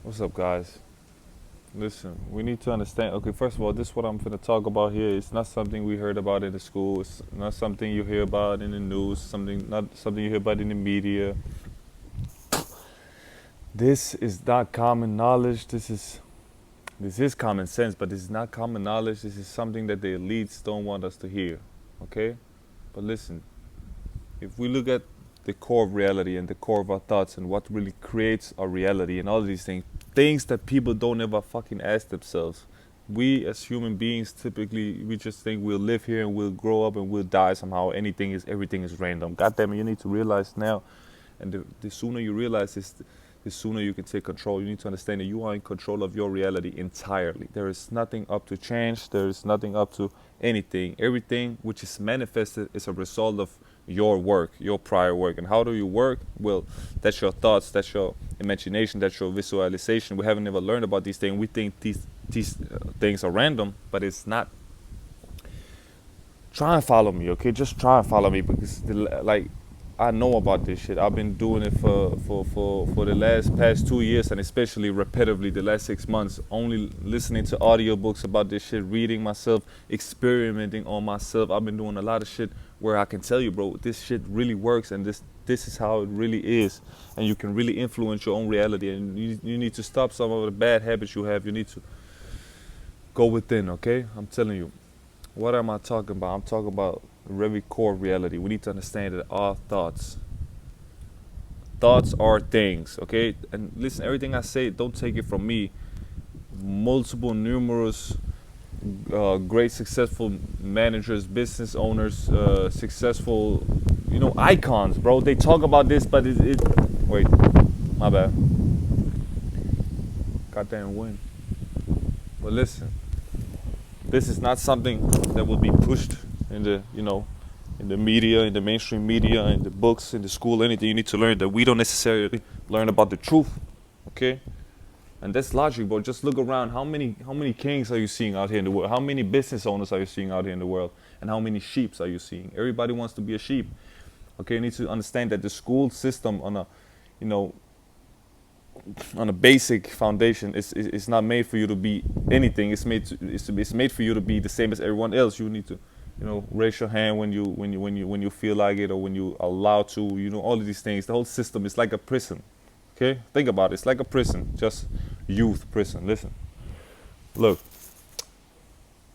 What's up, guys? Listen, we need to understand. Okay, first of all, this what I'm going to talk about here. It's not something we heard about in the school. It's not something you hear about in the news. Not something you hear about in the media. This is not common knowledge. This is common sense, but this is not common knowledge. This is something that the elites don't want us to hear. Okay, but listen, if we look at the core of reality and the core of our thoughts and what really creates our reality and all of these things that people don't ever fucking ask themselves. We as human beings typically we just think we'll live here and we'll grow up and we'll die somehow. Everything is random. God damn it, you need to realize now, and the sooner you realize this, the sooner you can take control. You need to understand that you are in control of your reality entirely. There is nothing up to change. There is nothing up to anything. Everything which is manifested is a result of your work, your prior work. And how do you work? Well, that's your thoughts, that's your imagination, that's your visualization. We haven't ever learned about these things. We think these things are random, but it's not. Try and follow me, okay? Just try and follow me because like I know about this shit. I've been doing it for the last past 2 years and especially repetitively the last 6 months. Only listening to audiobooks about this shit, reading myself, experimenting on myself. I've been doing a lot of shit where I can tell you, bro, this shit really works and this is how it really is. And you can really influence your own reality. And you need to stop some of the bad habits you have. You need to go within, okay? I'm telling you. What am I talking about? I'm talking about the very core of reality. We need to understand that our thoughts are things, okay? And listen, everything I say, don't take it from me. Multiple, numerous, great, successful managers, business owners, successful, icons, bro. They talk about this, but wait, my bad. Goddamn win. But listen, this is not something that will be pushed in the media, in the mainstream media, in the books, in the school, anything. You need to learn that we don't necessarily learn about the truth, okay? And that's logic, bro. Just look around. How many kings are you seeing out here in the world? How many business owners are you seeing out here in the world? And how many sheeps are you seeing? Everybody wants to be a sheep. Okay, you need to understand that the school system you know, on a basic foundation is not made for you to be anything. It's made for you to be the same as everyone else. You need to, raise your hand when you feel like it or when you are allowed to. All of these things. The whole system is like a prison. Okay, think about it. It's like a prison, just youth prison. Listen, look.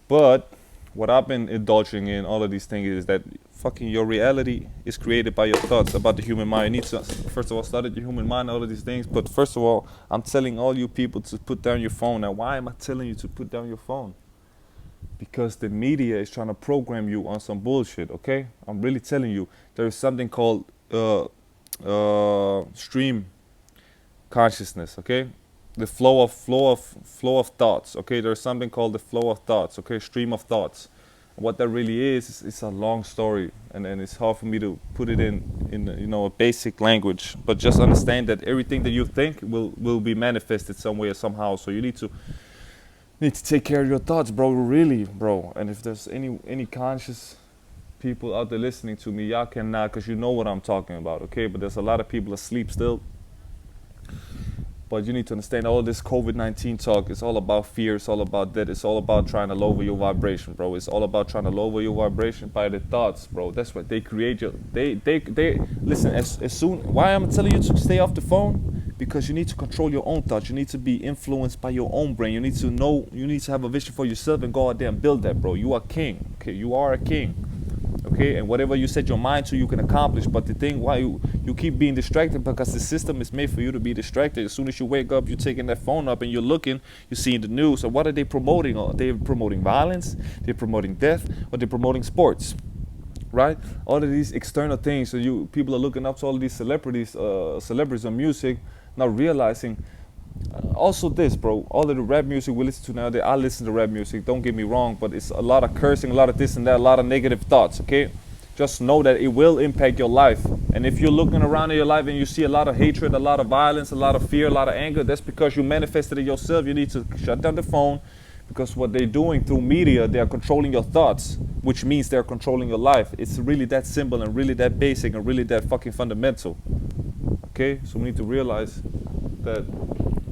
But what I've been indulging in all of these things is that fucking your reality is created by your thoughts about the human mind. You need to first of all study the human mind, all of these things. But first of all, I'm telling all you people to put down your phone. Now, why am I telling you to put down your phone? Because the media is trying to program you on some bullshit. Okay, I'm really telling you. There is something called stream consciousness. Okay, the flow of thoughts. Okay, there's something called the flow of thoughts. Okay, stream of thoughts. What that really is it's a long story, and it's hard for me to put it in a basic language. But just understand that everything that you think will be manifested some way or somehow. So you need to take care of your thoughts, bro. Really, bro. And if there's any conscious people out there listening to me, y'all cannot, because you know what I'm talking about. Okay, but there's a lot of people asleep still. But you need to understand all this COVID-19 talk is all about fear. It's all about that. It's all about trying to lower your vibration, bro. It's all about trying to lower your vibration by the thoughts, bro. That's what they create. They listen. As soon. Why I'm telling you to stay off the phone? Because you need to control your own thoughts. You need to be influenced by your own brain. You need to know. You need to have a vision for yourself and go out there and build that, bro. You are king. Okay, you are a king. Okay, and whatever you set your mind to, you can accomplish. But the thing, why you keep being distracted, because the system is made for you to be distracted. As soon as you wake up, you're taking that phone up and you're looking, you're seeing the news. So what are they promoting? They're promoting violence, they're promoting death, or they're promoting sports, right? All of these external things. So people are looking up to all of these celebrities on music, not realizing. Also this, bro, all of the rap music we listen to nowadays, I listen to rap music, don't get me wrong, but it's a lot of cursing, a lot of this and that, a lot of negative thoughts, okay? Just know that it will impact your life. And if you're looking around in your life and you see a lot of hatred, a lot of violence, a lot of fear, a lot of anger, that's because you manifested it yourself. You need to shut down the phone, because what they're doing through media, they are controlling your thoughts, which means they're controlling your life. It's really that simple and really that basic and really that fucking fundamental. Okay? So we need to realize that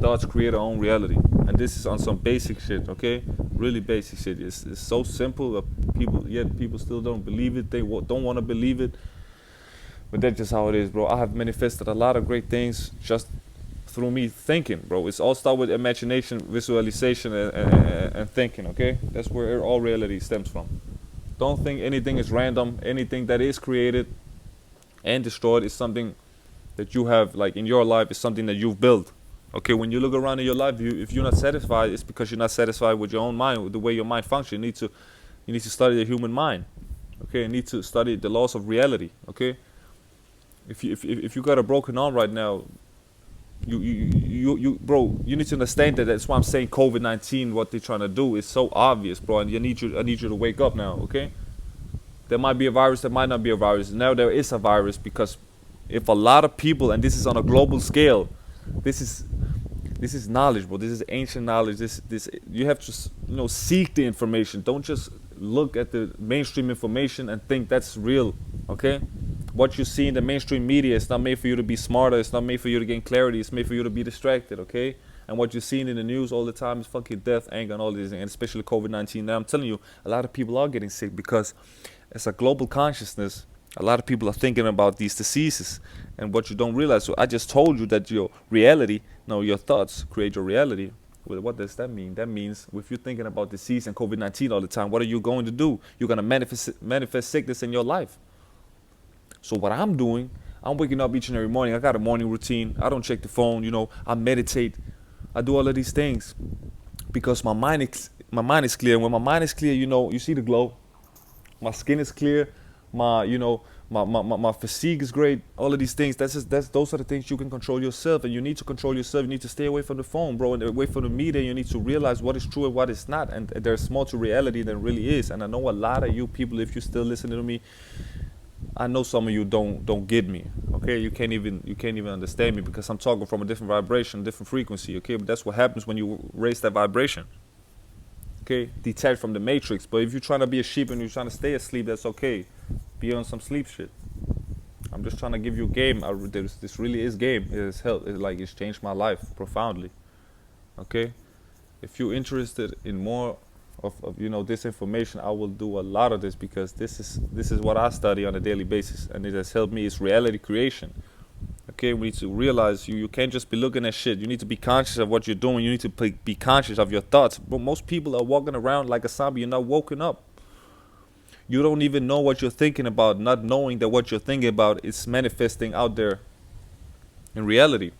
Thoughts create our own reality, and this is on some basic shit, okay? Really basic shit. It's so simple that people still don't believe it. They don't want to believe it, but that's just how it is, bro. I have manifested a lot of great things just through me thinking, bro. It's all start with imagination, visualization, and thinking, okay? That's where all reality stems from. Don't think anything is random. Anything that is created and destroyed is something that you have, like in your life, is something that you've built. Okay, when you look around in your life, if you're not satisfied, it's because you're not satisfied with your own mind, with the way your mind functions. You need to study the human mind. Okay, you need to study the laws of reality. Okay, if you got a broken arm right now, bro, you need to understand that. That's why I'm saying COVID-19, what they're trying to do is so obvious, bro. And I need you to wake up now. Okay, there might be a virus, there might not be a virus. Now there is a virus because if a lot of people, and this is on a global scale, this is knowledge, bro. This is ancient knowledge. This you have to seek the information. Don't just look at the mainstream information and think that's real. Okay, what you see in the mainstream media is not made for you to be smarter. It's not made for you to gain clarity. It's made for you to be distracted. Okay, and what you're seeing in the news all the time is fucking death, anger, and all these things, and especially COVID-19. Now I'm telling you, a lot of people are getting sick because it's a global consciousness. A lot of people are thinking about these diseases and what you don't realize. So I just told you that your reality, your thoughts create your reality. Well, what does that mean? That means if you're thinking about disease and COVID-19 all the time, what are you going to do? You're going to manifest sickness in your life. So what I'm doing, I'm waking up each and every morning. I got a morning routine. I don't check the phone. I meditate. I do all of these things because my mind is clear. And when my mind is clear, you see the glow. My skin is clear. My physique is great. All of these things. Those are the things you can control yourself, and you need to control yourself. You need to stay away from the phone, bro, and away from the media. You need to realize what is true and what is not, and there's more to reality than really is. And I know a lot of you people, if you're still listening to me, I know some of you don't get me. Okay, you can't even understand me because I'm talking from a different vibration, different frequency. Okay, but that's what happens when you raise that vibration. Okay, detached from the matrix. But if you're trying to be a sheep and you're trying to stay asleep, that's okay. Be on some sleep shit. I'm just trying to give you a game. This really is game. It has helped. It's changed my life profoundly. Okay, if you're interested in more of this information, I will do a lot of this because this is what I study on a daily basis, and it has helped me. It's reality creation. Okay, we need to realize you can't just be looking at shit. You need to be conscious of what you're doing. You need to be conscious of your thoughts. But most people are walking around like a zombie. You're not woken up. You don't even know what you're thinking about, not knowing that what you're thinking about is manifesting out there in reality.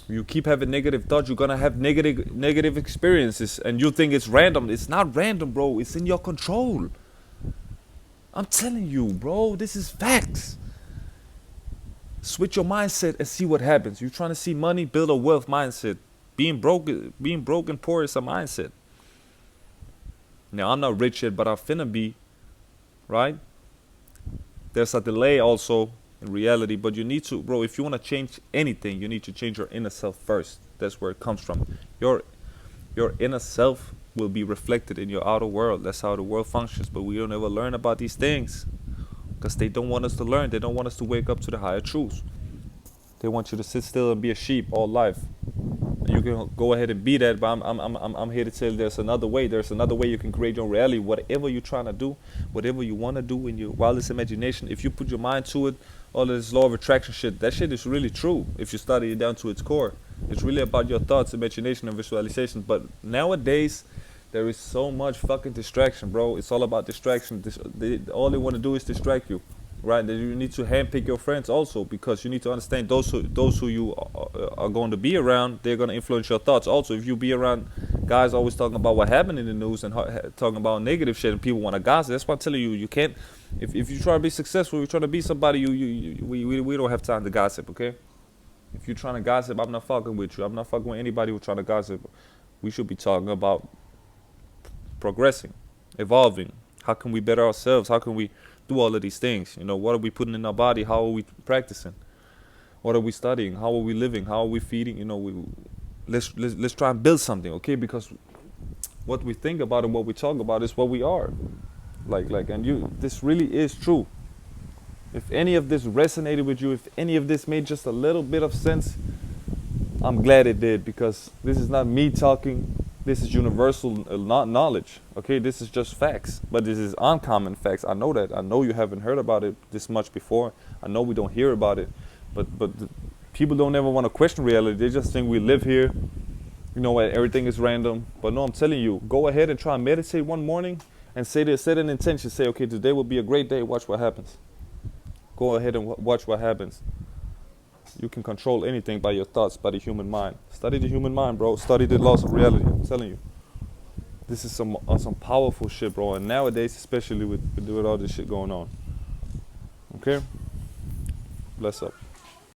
You keep having negative thoughts, you're gonna have negative experiences, and you think it's random. It's not random, bro. It's in your control. I'm telling you, bro. This is facts. Switch your mindset and see what happens. You're trying to see money, build a wealth mindset. Being broke and poor is a mindset. Now I'm not rich yet, but I'm finna be, right? There's a delay also in reality, but you need to, bro, if you want to change anything, you need to change your inner self first. That's where it comes from. Your inner self will be reflected in your outer world. That's how the world functions, but we don't ever learn about these things because they don't want us to learn. They don't want us to wake up to the higher truths. They want you to sit still and be a sheep all life. And you can go ahead and be that, but I'm here to tell you there's another way. There's another way you can create your reality. Whatever you're trying to do, whatever you want to do in your wildest imagination, if you put your mind to it, all of this law of attraction shit, that shit is really true if you study it down to its core. It's really about your thoughts, imagination, and visualization. But nowadays, there is so much fucking distraction, bro. It's all about distraction. All they want to do is distract you, right? You need to handpick your friends also, because you need to understand those who you are going to be around, they're going to influence your thoughts also. If you be around guys always talking about what happened in the news and talking about negative shit and people want to gossip, that's why I'm telling you, you can't. If you try to be successful, you're trying to be somebody, we don't have time to gossip, okay? If you're trying to gossip, I'm not fucking with you. I'm not fucking with anybody who's trying to gossip. We should be talking about progressing, evolving. How can we better ourselves? How can we do all of these things? What are we putting in our body? How are we practicing? What are we studying? How are we living? How are we feeding? Let's try and build something, okay? Because what we think about and what we talk about is what we are. This really is true. If any of this resonated with you, if any of this made just a little bit of sense, I'm glad it did, because this is not me talking. This is universal knowledge. Okay, this is just facts, but this is uncommon facts. I know that. I know you haven't heard about it this much before. I know we don't hear about it, but people don't ever want to question reality. They just think we live here. You know what? Everything is random. But no, I'm telling you, go ahead and try and meditate one morning and say this. Set an intention. Say, okay, today will be a great day. Watch what happens. Go ahead and watch what happens. You can control anything by your thoughts, by the human mind. Study the human mind, bro. Study the laws of reality. I'm telling you. This is some powerful shit, bro. And nowadays, especially with all this shit going on. Okay? Bless up.